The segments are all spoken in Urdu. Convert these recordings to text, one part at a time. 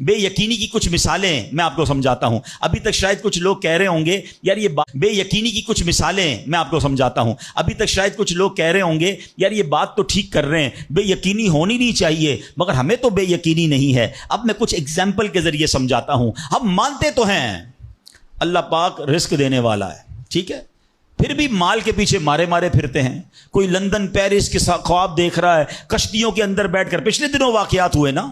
بے یقینی کی کچھ مثالیں میں آپ کو سمجھاتا ہوں. ابھی تک شاید کچھ لوگ کہہ رہے ہوں گے یار یہ بے یقینی کی کچھ مثالیں میں آپ کو سمجھاتا ہوں. ابھی تک شاید کچھ لوگ کہہ رہے ہوں گے یار یہ بات تو ٹھیک کر رہے ہیں, بے یقینی ہونی نہیں چاہیے, مگر ہمیں تو بے یقینی نہیں ہے. اب میں کچھ ایگزامپل کے ذریعے سمجھاتا ہوں. ہم مانتے تو ہیں اللہ پاک رزق دینے والا ہے, ٹھیک ہے, پھر بھی مال کے پیچھے مارے مارے پھرتے ہیں. کوئی لندن پیرس کے خواب دیکھ رہا ہے, کشتیوں کے اندر بیٹھ کر, پچھلے دنوں واقعات ہوئے نا,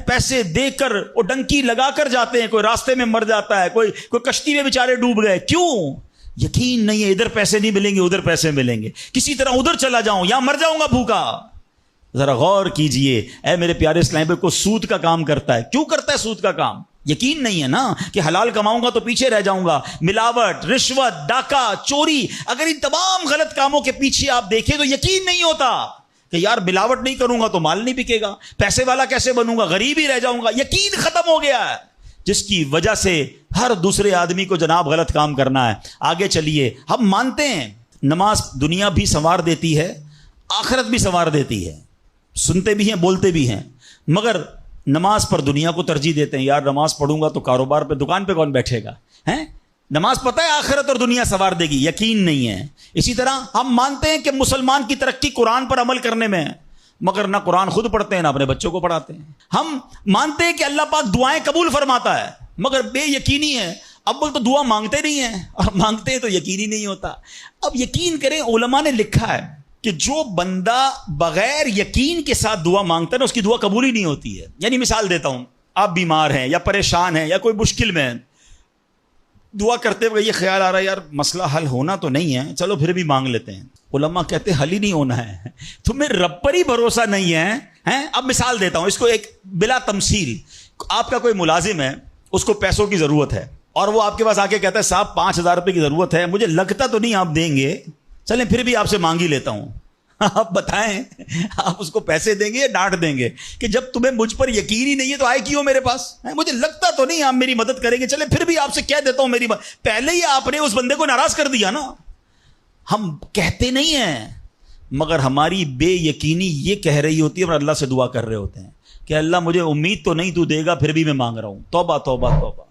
پیسے دے کر وہ ڈنکی لگا کر جاتے ہیں, کوئی راستے میں مر جاتا ہے, کوئی کشتی میں بیچارے ڈوب گئے. کیوں؟ یقین نہیں ہے ادھر پیسے نہیں ملیں گے ادھر پیسے ملیں گے, کسی طرح ادھر چلا جاؤں یا مر جاؤں گا بھوکا. ذرا غور کیجئے اے میرے پیارے اسلام بھائی, کو سود کا کام کرتا ہے. کیوں کرتا ہے سود کا کام؟ یقین نہیں ہے نا کہ حلال کماؤں گا تو پیچھے رہ جاؤں گا. ملاوٹ, رشوت, ڈاکہ, چوری, اگر ان تمام غلط کاموں کے پیچھے آپ دیکھیں تو یقین نہیں ہوتا کہ یار ملاوٹ نہیں کروں گا تو مال نہیں بکے گا, پیسے والا کیسے بنوں گا, غریب ہی رہ جاؤں گا. یقین ختم ہو گیا ہے, جس کی وجہ سے ہر دوسرے آدمی کو جناب غلط کام کرنا ہے. آگے چلیے, ہم مانتے ہیں نماز دنیا بھی سنوار دیتی ہے, آخرت بھی سنوار دیتی ہے. سنتے بھی ہیں بولتے بھی ہیں, مگر نماز پر دنیا کو ترجیح دیتے ہیں. یار نماز پڑھوں گا تو کاروبار پہ, دکان پہ کون بیٹھے گا, ہیں؟ نماز پتہ ہے آخرت اور دنیا سنوار دے گی, یقین نہیں ہے. اسی طرح ہم مانتے ہیں کہ مسلمان کی ترقی قرآن پر عمل کرنے میں ہے, مگر نہ قرآن خود پڑھتے ہیں نہ اپنے بچوں کو پڑھاتے ہیں. ہم مانتے ہیں کہ اللہ پاک دعائیں قبول فرماتا ہے, مگر بے یقینی ہے. اول تو دعا مانگتے نہیں ہیں, اور مانگتے ہیں تو یقینی نہیں ہوتا. اب یقین کریں, علماء نے لکھا ہے کہ جو بندہ بغیر یقین کے ساتھ دعا مانگتا ہے نا, اس کی دعا قبول ہی نہیں ہوتی ہے. یعنی مثال دیتا ہوں, آپ بیمار ہیں یا پریشان ہیں یا کوئی مشکل میں ہیں, دعا کرتے ہوئے یہ خیال آ رہا ہے یار مسئلہ حل ہونا تو نہیں ہے, چلو پھر بھی مانگ لیتے ہیں. علماء کہتے ہیں حل ہی نہیں ہونا ہے, تمہیں رب پر ہی بھروسہ نہیں ہے. اب مثال دیتا ہوں اس کو ایک بلا تمثیل. آپ کا کوئی ملازم ہے, اس کو پیسوں کی ضرورت ہے, اور وہ آپ کے پاس آ کے کہتا ہے صاحب 5,000 روپے کی ضرورت ہے, مجھے لگتا تو نہیں آپ دیں گے, چلیں پھر بھی آپ سے مانگ ہی لیتا ہوں. آپ بتائیں آپ اس کو پیسے دیں گے یا ڈانٹ دیں گے کہ جب تمہیں مجھ پر یقین ہی نہیں ہے تو آئے کیوں میرے پاس, مجھے لگتا تو نہیں آپ میری مدد کریں گے, چلے پھر بھی آپ سے کہہ دیتا ہوں میری پہلے ہی آپ نے اس بندے کو ناراض کر دیا نا. ہم کہتے نہیں ہیں, مگر ہماری بے یقینی یہ کہہ رہی ہوتی ہے اور اللہ سے دعا کر رہے ہوتے ہیں کہ اللہ مجھے امید تو نہیں تو دے گا, پھر بھی میں مانگ رہا ہوں. توبہ توبہ توبہ.